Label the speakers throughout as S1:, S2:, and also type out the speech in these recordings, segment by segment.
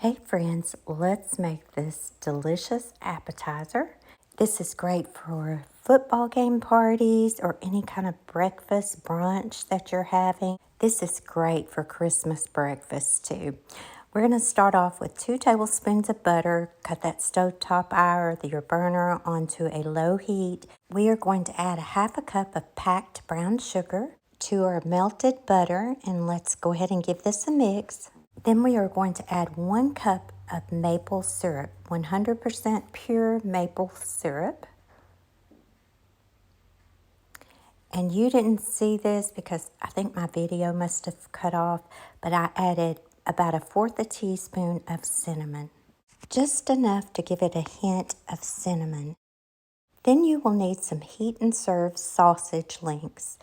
S1: Hey friends, let's make this delicious appetizer. This is great for football game parties or any kind of breakfast brunch that you're having. This is great for Christmas breakfast too. We're going to start off with 2 tablespoons of butter. Cut that stovetop eye or your burner onto a low heat. We are going to add a 1/2 cup of packed brown sugar to our melted butter, and let's go ahead and give this a mix. Then we are going to add 1 cup of maple syrup, 100% pure maple syrup. And you didn't see this because I think my video must have cut off, but I added about 1/4 teaspoon of cinnamon. Just enough to give it a hint of cinnamon. Then you will need some heat and serve sausage links.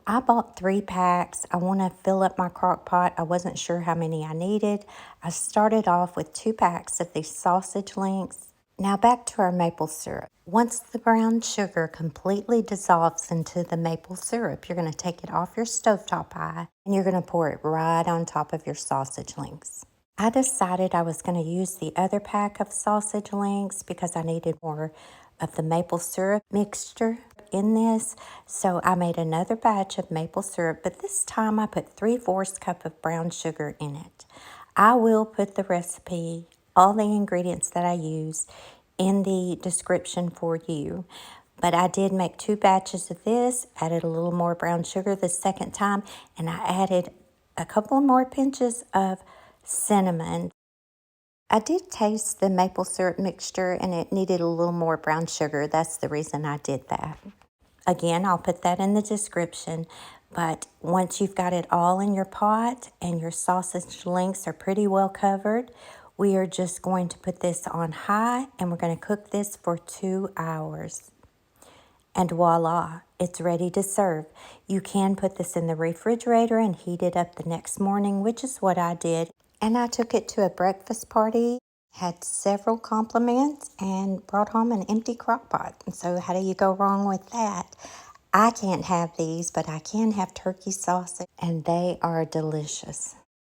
S1: I bought 3 packs. I want to fill up my crock pot. I wasn't sure how many I needed. I started off with 2 packs of these sausage links. Now back to our maple syrup. Once the brown sugar completely dissolves into the maple syrup, you're going to take it off your stovetop eye and you're going to pour it right on top of your sausage links. I decided I was going to use the other pack of sausage links because I needed more of the maple syrup mixture in this. So I made another batch of maple syrup, but this time I put 3/4 cup of brown sugar in it. I will put the recipe, all the ingredients that I use, in the description for you. But I did make 2 batches of this, added a little more brown sugar the second time, and I added a couple more pinches of cinnamon. I did taste the maple syrup mixture and it needed a little more brown sugar. That's the reason I did that. Again, I'll put that in the description. But once you've got it all in your pot and your sausage links are pretty well covered, we are just going to put this on high and we're going to cook this for 2 hours. And voila, it's ready to serve. You can put this in the refrigerator and heat it up the next morning, which is what I did. And I took it to a breakfast party, had several compliments, and brought home an empty crock pot. And so how do you go wrong with that? I can't have these, but I can have turkey sausage, and they are delicious.